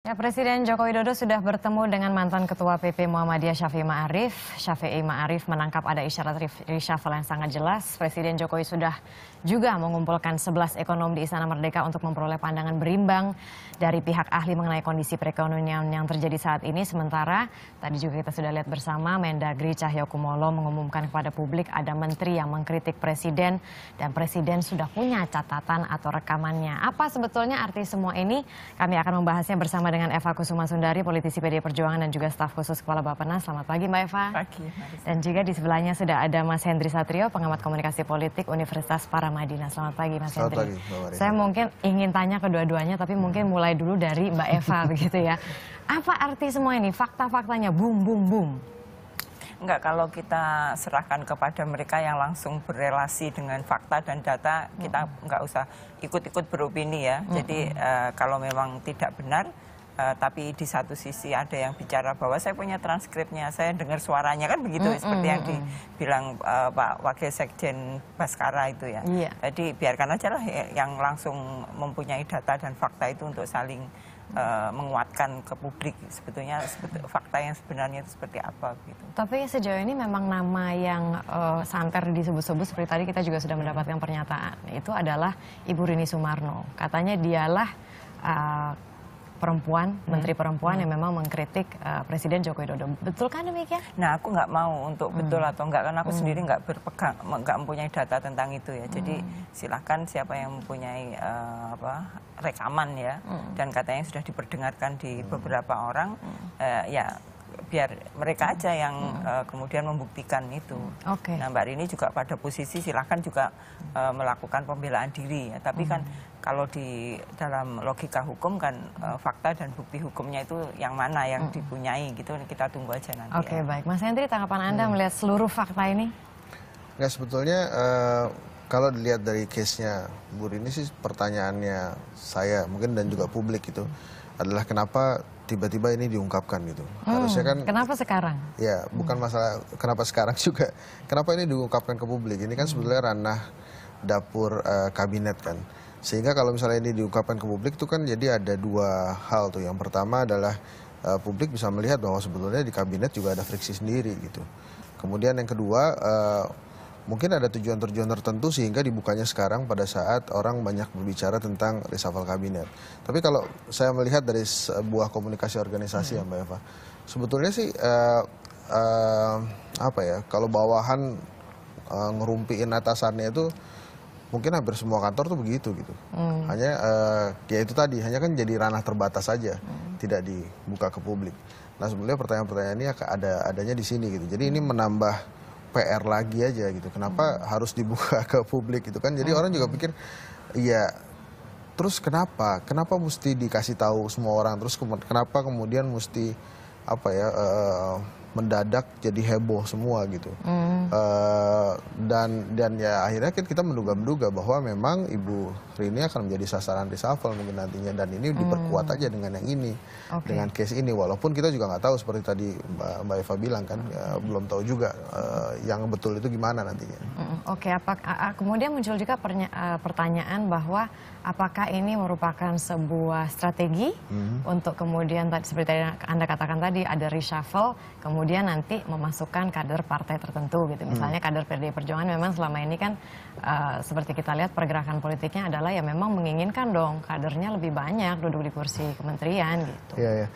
Ya, Presiden Joko Widodo sudah bertemu dengan mantan Ketua PP Muhammadiyah Syafi'i Ma'arif. Syafi'i Ma'arif menangkap ada isyarat reshuffle yang sangat jelas. Presiden Jokowi sudah juga mengumpulkan 11 ekonom di Istana Merdeka untuk memperoleh pandangan berimbang dari pihak ahli mengenai kondisi perekonomian yang terjadi saat ini. Sementara tadi juga kita sudah lihat bersama Mendagri Cahyokumolo mengumumkan kepada publik ada menteri yang mengkritik Presiden dan Presiden sudah punya catatan atau rekamannya. Apa sebetulnya arti semua ini? Kami akan membahasnya bersama dengan Eva Kusuma Sundari, politisi PDI Perjuangan dan juga staf khusus Kepala Bappenas. Selamat pagi Mbak Eva. Pagi. Dan juga di sebelahnya sudah ada Mas Hendri Satrio, pengamat komunikasi politik Universitas Paramadina. Selamat pagi Mas Hendri. Selamat pagi. Saya mungkin ingin tanya kedua-duanya, tapi mungkin mulai dulu dari Mbak Eva begitu ya. Apa arti semua ini? Fakta-faktanya boom, boom, boom. Enggak, kalau kita serahkan kepada mereka yang langsung berelasi dengan fakta dan data, kita enggak usah ikut-ikut beropini ya. Jadi kalau memang tidak benar, tapi di satu sisi ada yang bicara bahwa saya punya transkripnya, saya dengar suaranya, kan begitu seperti yang dibilang Pak Wakil Sekjen Baskara itu ya. Jadi biarkan aja lah yang langsung mempunyai data dan fakta itu untuk saling menguatkan ke publik sebetulnya fakta yang sebenarnya itu seperti apa gitu. Tapi sejauh ini memang nama yang santer disebut-sebut seperti tadi kita juga sudah mendapatkan pernyataan, itu adalah Ibu Rini Sumarno. Katanya dialah perempuan, menteri perempuan yang memang mengkritik Presiden Joko Widodo. Betul kan demikian? Nah, aku nggak mau untuk betul atau enggak, karena aku sendiri nggak berpegang, nggak mempunyai data tentang itu ya. Jadi silahkan siapa yang mempunyai rekaman ya, dan katanya sudah diperdengarkan di beberapa orang, ya biar mereka aja yang kemudian membuktikan itu. Nah, Mbak Rini juga pada posisi silahkan juga melakukan pembelaan diri ya. Tapi kan kalau di dalam logika hukum kan fakta dan bukti hukumnya itu yang mana yang dipunyai gitu, kita tunggu aja nanti. Oke, baik. Mas Hendri, tanggapan Anda melihat seluruh fakta ini? Ya sebetulnya kalau dilihat dari case-nya Bu Rini sih, pertanyaannya saya mungkin dan juga publik itu adalah kenapa tiba-tiba ini diungkapkan gitu. Harusnya kan kenapa sekarang? Ya, bukan masalah kenapa sekarang juga. Kenapa ini diungkapkan ke publik? Ini kan sebetulnya ranah dapur kabinet kan. Sehingga kalau misalnya ini diungkapkan ke publik itu kan jadi ada dua hal tuh. Yang pertama adalah publik bisa melihat bahwa sebetulnya di kabinet juga ada friksi sendiri gitu. Kemudian yang kedua mungkin ada tujuan-tujuan tertentu sehingga dibukanya sekarang pada saat orang banyak berbicara tentang reshuffle kabinet. Tapi kalau saya melihat dari sebuah komunikasi organisasi ya Mbak Eva, sebetulnya sih apa ya, kalau bawahan ngerumpiin atasannya itu mungkin hampir semua kantor tuh begitu gitu. Hanya ya itu tadi, hanya kan jadi ranah terbatas saja, tidak dibuka ke publik. Nah sebenarnya pertanyaan-pertanyaan ini adanya di sini gitu. Jadi ini menambah PR lagi aja gitu. Kenapa harus dibuka ke publik gitu kan? Jadi orang juga pikir, iya, terus kenapa mesti dikasih tahu semua orang? Terus kenapa kemudian mesti apa ya mendadak jadi heboh semua gitu? Dan ya akhirnya kita menduga-duga bahwa memang Ibu Rini akan menjadi sasaran reshuffle mungkin nantinya, dan ini diperkuat aja dengan yang ini, dengan case ini. Walaupun kita juga nggak tahu seperti tadi Mbak Eva bilang kan, ya, belum tahu juga yang betul itu gimana nantinya. Kemudian muncul juga pertanyaan bahwa apakah ini merupakan sebuah strategi untuk kemudian seperti tadi Anda katakan tadi ada reshuffle, kemudian nanti memasukkan kader partai tertentu gitu. Misalnya kader PDI Perjuangan memang selama ini kan seperti kita lihat pergerakan politiknya adalah ya memang menginginkan dong kadernya lebih banyak duduk di kursi kementerian gitu. Iya, ya.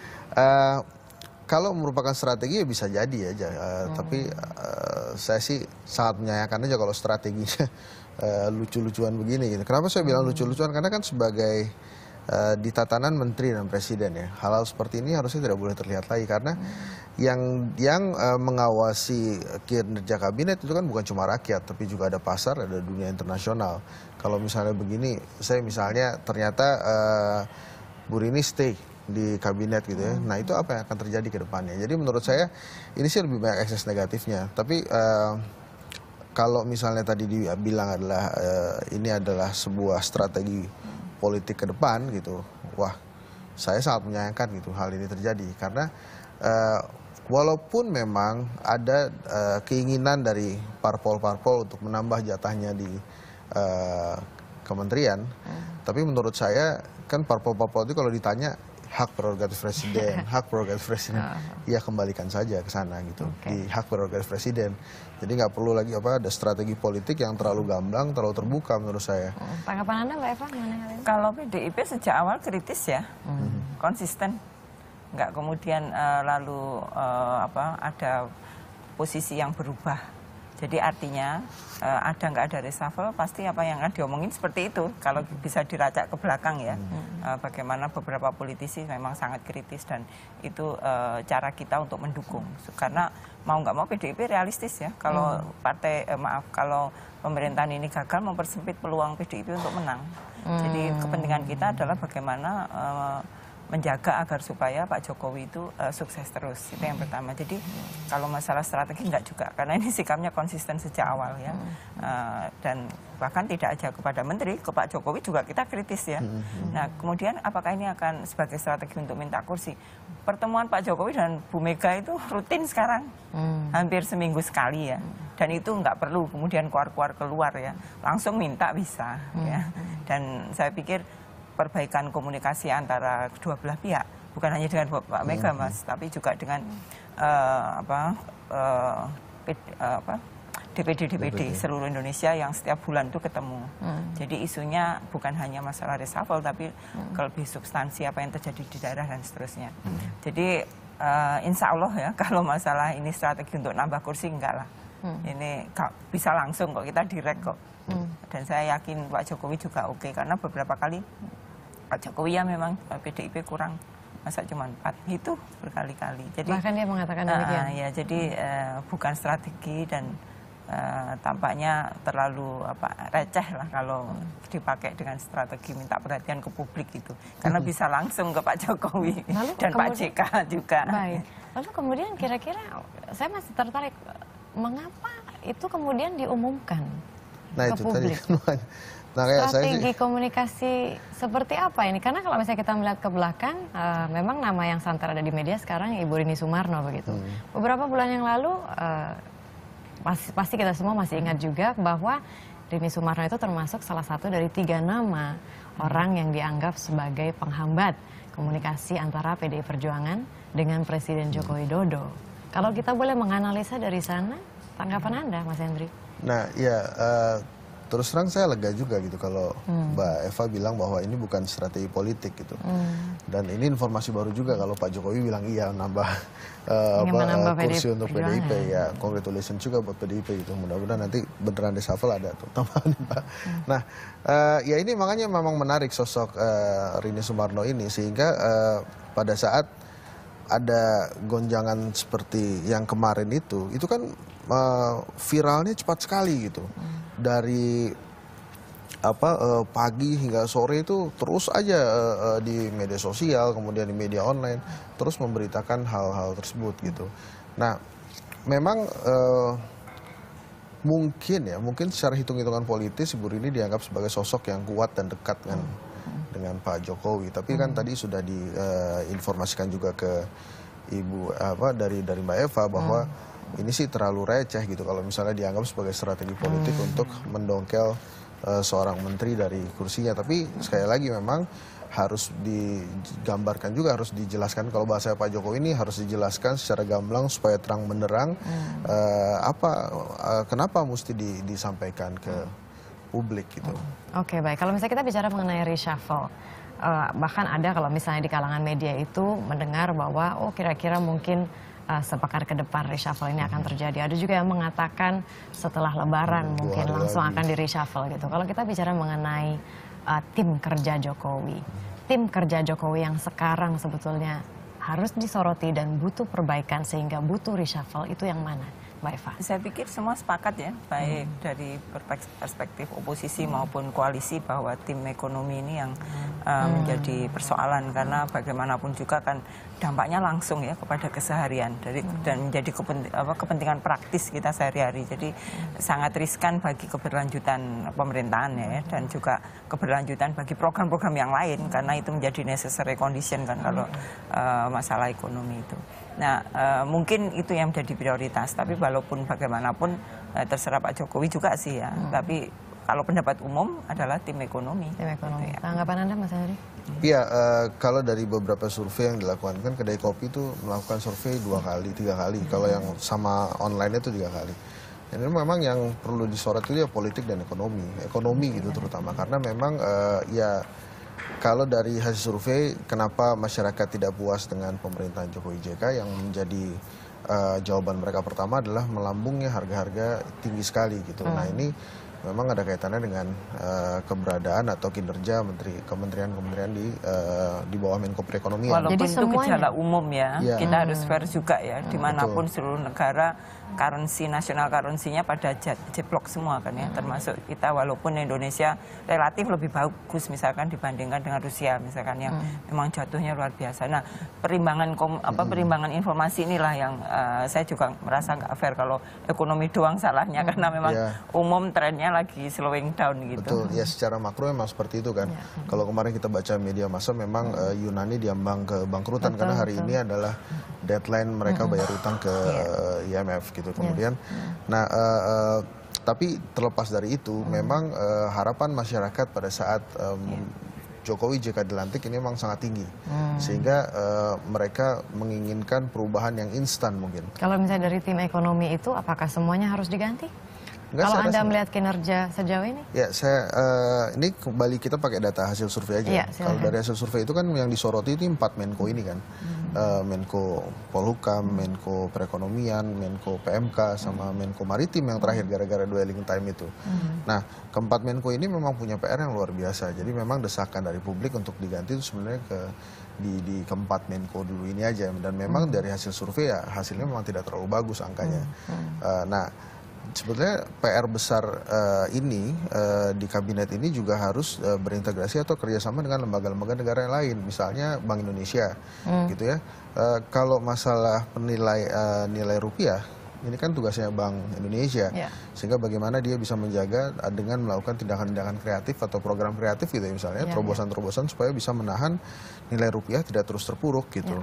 Kalau merupakan strategi ya bisa jadi aja, tapi saya sih sangat menyayangkan aja kalau strateginya lucu-lucuan begini gitu. Kenapa saya bilang lucu-lucuan? Karena kan sebagai di tatanan menteri dan presiden ya, hal-hal seperti ini harusnya tidak boleh terlihat lagi, karena yang mengawasi kinerja kabinet itu kan bukan cuma rakyat, tapi juga ada pasar, ada dunia internasional. Kalau misalnya begini, saya misalnya ternyata Bu Rini stay di kabinet gitu ya, nah itu apa yang akan terjadi ke depannya? Jadi menurut saya ini sih lebih banyak ekses negatifnya. Tapi kalau misalnya tadi dibilang adalah ini adalah sebuah strategi politik ke depan gitu, wah saya sangat menyayangkan gitu hal ini terjadi, karena walaupun memang ada keinginan dari parpol-parpol untuk menambah jatahnya di kementerian, tapi menurut saya kan parpol-parpol itu kalau ditanya hak prerogatif presiden, hak prerogatif presiden, ya kembalikan saja ke sana gitu, di hak prerogatif presiden. Jadi nggak perlu lagi ada strategi politik yang terlalu gamblang, terlalu terbuka menurut saya. Tanggapan Anda Mbak Eva mengenai hal ini? Kalau PDIP sejak awal kritis ya, konsisten, nggak kemudian lalu ada posisi yang berubah. Jadi artinya ada nggak ada reshuffle pasti apa yang akan diomongin seperti itu. Kalau bisa diracak ke belakang ya, bagaimana beberapa politisi memang sangat kritis dan itu cara kita untuk mendukung. Karena mau nggak mau PDIP realistis ya. Kalau kalau pemerintahan ini gagal mempersempit peluang PDIP untuk menang. Jadi kepentingan kita adalah bagaimana menjaga agar supaya Pak Jokowi itu sukses terus, itu yang pertama. Jadi kalau masalah strategi enggak juga, karena ini sikapnya konsisten sejak awal ya, dan bahkan tidak aja kepada menteri, ke Pak Jokowi juga kita kritis ya. Nah kemudian apakah ini akan sebagai strategi untuk minta kursi? Pertemuan Pak Jokowi dan Bu Mega itu rutin sekarang, hampir seminggu sekali ya, dan itu nggak perlu kemudian keluar ya, langsung minta bisa ya. Dan saya pikir perbaikan komunikasi antara kedua belah pihak, bukan hanya dengan Pak Mega Mas, tapi juga dengan DPD seluruh Indonesia yang setiap bulan itu ketemu. Jadi isunya bukan hanya masalah reshuffle, tapi lebih substansi apa yang terjadi di daerah dan seterusnya. Jadi insya Allah ya, kalau masalah ini strategi untuk nambah kursi enggak lah. Ini bisa langsung kok, kita direct kok. Dan saya yakin Pak Jokowi juga oke, karena beberapa kali Pak Jokowi ya memang PDIP kurang, masa cuma 4 itu berkali-kali. Jadi bahkan dia mengatakan demikian. Ya, jadi bukan strategi dan tampaknya terlalu receh lah kalau dipakai dengan strategi minta perhatian ke publik itu, karena bisa langsung ke Pak Jokowi dan Pak JK juga. Baik. Lalu kemudian kira-kira saya masih tertarik, mengapa itu kemudian diumumkan Nah ke itu publik? tadi. Nah, kayak Strategi komunikasi seperti apa ini? Karena kalau misalnya kita melihat ke belakang, memang nama yang santer ada di media sekarang Ibu Rini Sumarno begitu. Beberapa bulan yang lalu, pasti kita semua masih ingat juga bahwa Rini Sumarno itu termasuk salah satu dari 3 nama orang yang dianggap sebagai penghambat komunikasi antara PDI Perjuangan dengan Presiden Joko Widodo. Kalau kita boleh menganalisa dari sana, tanggapan Anda, Mas Hendri? Nah, ya terus terang saya lega juga gitu kalau Mbak Eva bilang bahwa ini bukan strategi politik gitu. Dan ini informasi baru juga kalau Pak Jokowi bilang iya nambah kursi untuk PDIP. Ya, congratulations juga buat PDIP gitu. Mudah-mudahan nanti beneran reshuffle ada tuh tambahan Mbak. Nah, ya ini makanya memang menarik sosok Rini Sumarno ini, sehingga pada saat ada gonjangan seperti yang kemarin itu kan viralnya cepat sekali gitu. Dari pagi hingga sore itu terus aja di media sosial, kemudian di media online terus memberitakan hal-hal tersebut gitu. Nah, memang mungkin secara hitung-hitungan politis Ibu Rini dianggap sebagai sosok yang kuat dan dekat dengan Pak Jokowi. Tapi kan tadi sudah diinformasikan juga ke Ibu dari Mbak Eva bahwa ini sih terlalu receh gitu kalau misalnya dianggap sebagai strategi politik untuk mendongkel seorang menteri dari kursinya. Tapi sekali lagi memang harus digambarkan juga, harus dijelaskan, kalau bahasa Pak Jokowi ini harus dijelaskan secara gamblang supaya terang benderang kenapa mesti disampaikan ke publik gitu. Oke, baik. Kalau misalnya kita bicara mengenai reshuffle, bahkan ada kalau misalnya di kalangan media itu mendengar bahwa kira-kira mungkin sepekan ke depan reshuffle ini akan terjadi. Ada juga yang mengatakan setelah Lebaran mungkin langsung akan di reshuffle gitu. Kalau kita bicara mengenai tim kerja Jokowi, tim kerja Jokowi yang sekarang sebetulnya harus disoroti dan butuh perbaikan sehingga butuh reshuffle, itu yang mana, Mbak Eva? Saya pikir semua sepakat ya, baik dari perspektif oposisi maupun koalisi, bahwa tim ekonomi ini yang menjadi persoalan, karena bagaimanapun juga kan dampaknya langsung ya kepada keseharian dan menjadi kepentingan praktis kita sehari-hari. Jadi sangat riskan bagi keberlanjutan pemerintahan ya, dan juga keberlanjutan bagi program-program yang lain, karena itu menjadi necessary condition kan kalau masalah ekonomi itu. Nah, mungkin itu yang menjadi prioritas, tapi walaupun bagaimanapun terserah Pak Jokowi juga sih ya, tapi kalau pendapat umum adalah tim ekonomi. Tim ekonomi. Gitu ya. Tanggapan Anda, Mas Henry? Iya, kalau dari beberapa survei yang dilakukan kan kedai kopi itu melakukan survei 2 kali, 3 kali. Kalau yang sama online itu 3 kali. Ini memang yang perlu disorot itu ya politik dan ekonomi gitu terutama karena memang ya kalau dari hasil survei kenapa masyarakat tidak puas dengan pemerintahan Jokowi JK yang menjadi jawaban mereka pertama adalah melambungnya harga-harga tinggi sekali gitu. Nah ini memang ada kaitannya dengan keberadaan atau kinerja kementerian-kementerian di bawah Menko Perekonomian. Walaupun Jadi itu semuanya gejala umum ya, Iya. kita harus fair juga ya, dimanapun seluruh negara nasional currency-nya pada jeblok semua kan ya, termasuk kita walaupun Indonesia relatif lebih bagus misalkan dibandingkan dengan Rusia misalkan yang memang jatuhnya luar biasa. Nah perimbangan informasi inilah yang saya juga merasa nggak fair kalau ekonomi doang salahnya karena memang umum trennya lagi slowing down gitu. Betul, ya secara makro memang seperti itu kan. Kalau kemarin kita baca media massa memang Yunani diambang kebangkrutan karena hari ini adalah deadline mereka bayar utang ke IMF gitu. Kemudian, nah tapi terlepas dari itu, memang harapan masyarakat pada saat Jokowi JK dilantik ini memang sangat tinggi, sehingga mereka menginginkan perubahan yang instan mungkin. Kalau misalnya dari tim ekonomi itu, apakah semuanya harus diganti? Enggak, Kalau saya Anda rasa- melihat kinerja sejauh ini? Ya, ini kembali kita pakai data hasil survei aja. Iya, Kalau silakan. dari hasil survei itu kan yang disoroti itu 4 Menko ini kan. Menko Polhukam, Menko Perekonomian, Menko PMK, sama Menko Maritim yang terakhir gara-gara dwelling time itu. Nah, keempat Menko ini memang punya PR yang luar biasa. Jadi memang desakan dari publik untuk diganti itu sebenarnya di keempat Menko dulu ini aja. Dan memang dari hasil survei ya hasilnya memang tidak terlalu bagus angkanya. Nah, sebetulnya PR besar ini di kabinet ini juga harus berintegrasi atau kerjasama dengan lembaga-lembaga negara yang lain, misalnya Bank Indonesia, gitu ya. Kalau masalah nilai rupiah, ini kan tugasnya Bank Indonesia, sehingga bagaimana dia bisa menjaga dengan melakukan tindakan-tindakan kreatif atau program kreatif gitu ya, misalnya terobosan-terobosan supaya bisa menahan nilai rupiah tidak terus terpuruk gitu.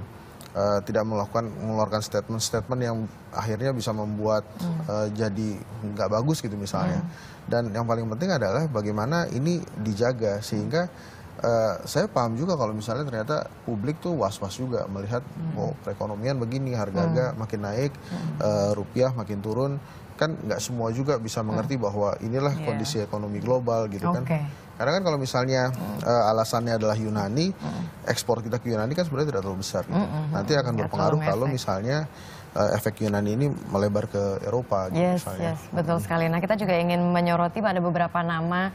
Tidak mengeluarkan statement-statement yang akhirnya bisa membuat jadi nggak bagus gitu misalnya. Dan yang paling penting adalah bagaimana ini dijaga sehingga saya paham juga kalau misalnya ternyata publik tuh was-was juga melihat perekonomian begini, harga-harga makin naik, rupiah makin turun. Kan nggak semua juga bisa mengerti bahwa inilah kondisi ekonomi global gitu kan. Karena kan kalau misalnya alasannya adalah Yunani, ekspor kita ke Yunani kan sebenarnya tidak terlalu besar. Gitu. Nanti akan berpengaruh kalau misalnya efek Yunani ini melebar ke Eropa. Gitu, misalnya. Betul sekali. Nah, kita juga ingin menyoroti pada beberapa nama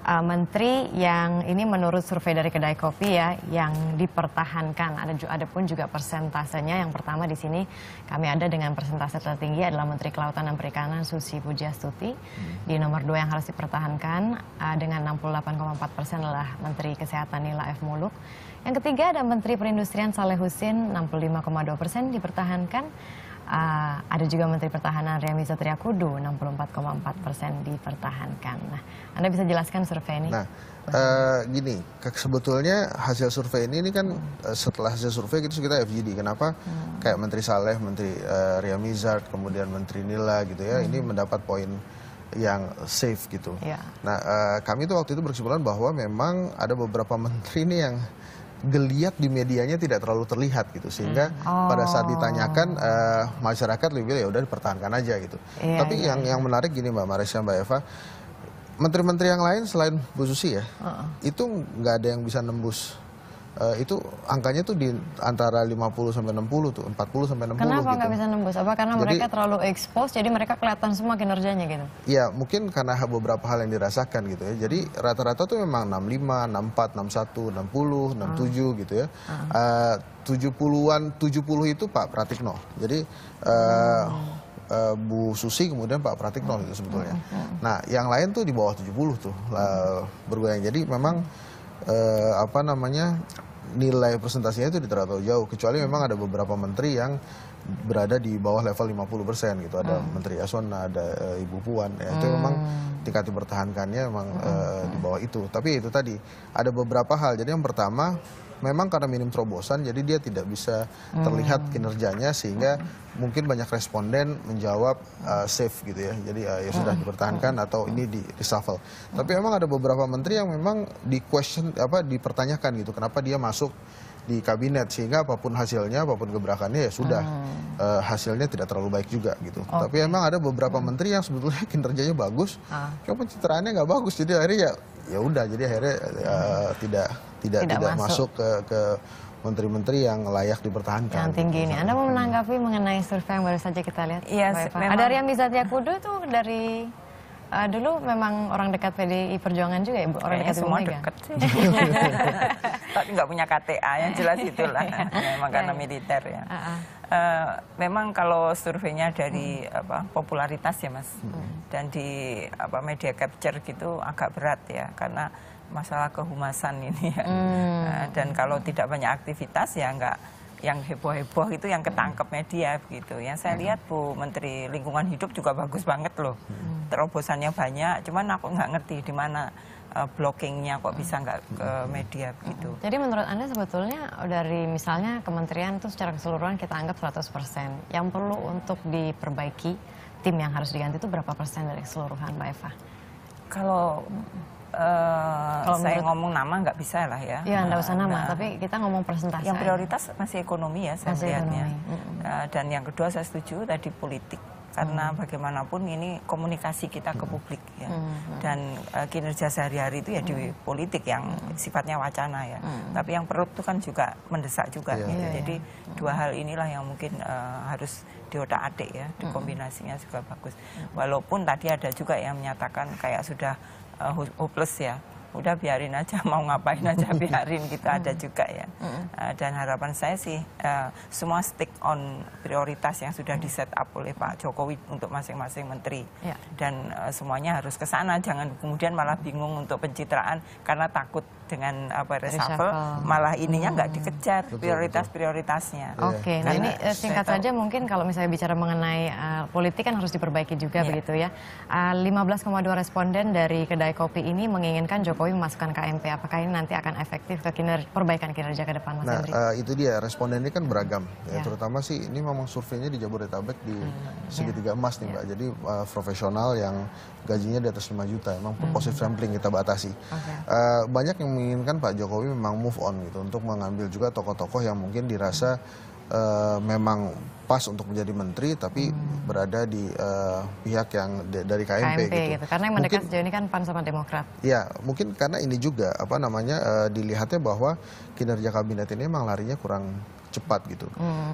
menteri yang ini menurut survei dari Kedai Kopi ya, yang dipertahankan. Ada pun juga persentasenya. Yang pertama di sini kami ada dengan persentase tertinggi adalah Menteri Kelautan dan Perikanan Susi Pujiastuti. Di nomor 2 yang harus dipertahankan dengan 68,4% adalah Menteri Kesehatan Nila F. Muluk. Yang ketiga ada Menteri Perindustrian Saleh Husin, 65,2% dipertahankan. Ada juga Menteri Pertahanan Ria Mizar Triakudu, 64,4% dipertahankan. Nah, Anda bisa jelaskan survei ini? Nah, gini, sebetulnya hasil survei ini kan setelah hasil survei kita FGD. Kenapa? Kayak Menteri Saleh, Menteri Ria Mizar, kemudian Menteri Nila gitu ya, ini mendapat poin yang safe gitu. Nah, kami tuh waktu itu berkesimpulan bahwa memang ada beberapa menteri ini yang geliat di medianya tidak terlalu terlihat gitu, sehingga pada saat ditanyakan masyarakat lebih bilang ya udah dipertahankan aja gitu. Tapi yang menarik gini Mbak Marisha, Mbak Eva, menteri-menteri yang lain selain Bu Susi ya, itu nggak ada yang bisa nembus. Itu angkanya tuh di antara 50 sampai 60 tuh, 40 sampai 60 Kenapa gitu. nggak bisa nembus? Apa karena mereka terlalu expose, jadi mereka kelihatan semua kinerjanya gitu? Ya mungkin karena beberapa hal yang dirasakan gitu ya. Jadi rata-rata tuh memang 65, 64, 61, 60, 67 gitu ya. 70 itu Pak Pratikno. Jadi Bu Susi kemudian Pak Pratikno itu sebetulnya. Nah yang lain tuh di bawah 70 tuh bergoyang. Jadi memang nilai presentasinya itu tidak terlalu jauh, kecuali memang ada beberapa menteri yang berada di bawah level 50% gitu. Ada Menteri Yasona, ada Ibu Puan, ya, itu memang tingkat dipertahankannya memang di bawah itu. Tapi itu tadi ada beberapa hal. Jadi yang pertama memang karena minim terobosan, jadi dia tidak bisa terlihat kinerjanya sehingga mungkin banyak responden menjawab safe gitu ya. Jadi ya sudah dipertahankan atau ini di reshuffle. Tapi memang ada beberapa menteri yang memang dipertanyakan gitu, kenapa dia masuk di kabinet sehingga apapun hasilnya, apapun gebrakannya ya sudah hasilnya tidak terlalu baik juga gitu. Tapi emang ada beberapa menteri yang sebetulnya kinerjanya bagus, cuma pencitraannya nggak bagus. Jadi akhirnya ya udah, jadi akhirnya tidak masuk ke menteri-menteri yang layak dipertahankan. Yang tinggi ini. Anda mau menanggapi mengenai survei yang baru saja kita lihat? Iya, ada Ria Mizatria Kudu tuh dari dulu memang orang dekat PDI Perjuangan juga ya, Bu? Orang dekat semua Ibu Mega? dekat sih. Tapi nggak punya KTA, yang jelas itulah. Memang karena militer ya. Memang kalau surveinya dari popularitas ya Mas, dan di media capture gitu agak berat ya, karena masalah kehumasan ini ya. Dan kalau tidak banyak aktivitas ya nggak, yang heboh-heboh itu yang ketangkep media begitu. Yang saya lihat Bu Menteri Lingkungan Hidup juga bagus banget loh. Terobosannya banyak, cuman aku nggak ngerti di mana blockingnya kok bisa nggak ke media begitu. Jadi menurut Anda sebetulnya dari misalnya kementerian itu secara keseluruhan kita anggap 100%. Yang perlu untuk diperbaiki, tim yang harus diganti itu berapa persen dari keseluruhan, Mbak Eva? Kalau saya ngomong nama nggak bisa lah ya. Iya, nggak usah nama, tapi kita ngomong persentase. Yang prioritas masih ekonomi ya saya melihatnya. Dan yang kedua saya setuju tadi politik. Karena bagaimanapun ini komunikasi kita ke publik ya. Dan kinerja sehari-hari itu ya di politik yang sifatnya wacana ya. Tapi yang perut itu kan juga mendesak juga gitu. Jadi dua hal inilah yang mungkin harus diotak-atik ya. Dikombinasinya juga bagus. Walaupun tadi ada juga yang menyatakan kayak sudah hopeless ya. Udah biarin aja, mau ngapain aja biarin gitu, ada juga ya. Dan harapan saya sih semua stick on prioritas yang sudah di set up oleh Pak Jokowi untuk masing-masing menteri. Dan semuanya harus ke sana, jangan kemudian malah bingung untuk pencitraan karena takut dengan reshuffle, malah ininya nggak dikejar prioritas-prioritasnya. Oke, nah ini singkat saja mungkin kalau misalnya bicara mengenai politik kan harus diperbaiki juga begitu ya. 15,2 responden dari kedai kopi ini menginginkan Jokowi memasukkan KMP. Apakah ini nanti akan efektif ke perbaikan kinerja ke depan, Mas Hendri? Itu dia, responden ini kan beragam. Ya, terutama sih ini memang surveinya di Jabodetabek di segitiga emas nih Mbak. Jadi profesional yang gajinya di atas 5 juta. Emang positive sampling kita batasi. Banyak yang menginginkan Pak Jokowi memang move on gitu, untuk mengambil juga tokoh-tokoh yang mungkin dirasa memang pas untuk menjadi menteri tapi berada di pihak yang dari KMP gitu. Karena yang mendekat sejauh ini kan PAN sama Demokrat. Ya, mungkin karena ini juga dilihatnya bahwa kinerja kabinet ini memang larinya kurang cepat gitu.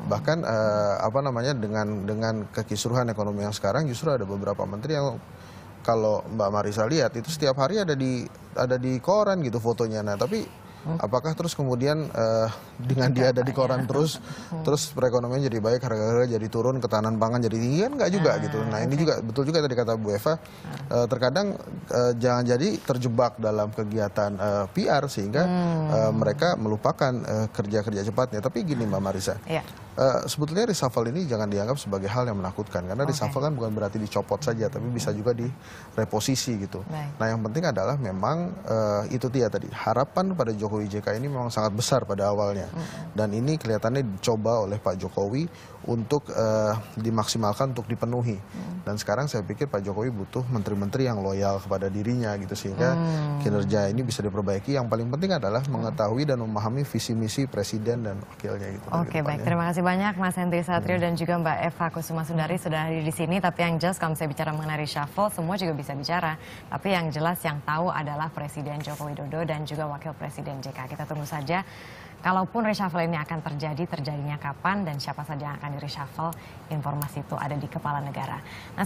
Bahkan dengan kekisruhan ekonomi yang sekarang justru ada beberapa menteri yang kalau Mbak Marisa lihat itu setiap hari ada di koran gitu fotonya. Nah, tapi apakah terus kemudian dengan dia ada di koran terus perekonomian jadi baik, harga-harga jadi turun, ketahanan pangan jadi tinggi, kan nggak juga gitu. Nah, ini juga betul juga tadi kata Bu Eva, terkadang jangan jadi terjebak dalam kegiatan PR sehingga mereka melupakan kerja-kerja cepatnya. Tapi gini Mbak Marisa, sebetulnya reshuffle ini jangan dianggap sebagai hal yang menakutkan, karena reshuffle kan bukan berarti dicopot saja, tapi bisa juga direposisi gitu. Nah, yang penting adalah memang itu dia tadi, harapan pada Jokowi JK ini memang sangat besar pada awalnya, dan ini kelihatannya dicoba oleh Pak Jokowi untuk dimaksimalkan, untuk dipenuhi. Dan sekarang saya pikir Pak Jokowi butuh menteri-menteri yang loyal kepada dirinya gitu, sehingga kinerja ini bisa diperbaiki. Yang paling penting adalah mengetahui dan memahami visi misi presiden dan wakilnya gitu. Oke, baik, terima kasih banyak Mas Hendri Satrio dan juga Mbak Eva Kusuma Sundari sudah hadir di sini. Tapi yang jelas kalau saya bicara mengenai reshuffle, semua juga bisa bicara. Tapi yang jelas yang tahu adalah Presiden Joko Widodo dan juga Wakil Presiden JK. Kita tunggu saja. Kalaupun reshuffle ini akan terjadinya kapan dan siapa saja yang akan di reshuffle, informasi itu ada di kepala negara. Nah,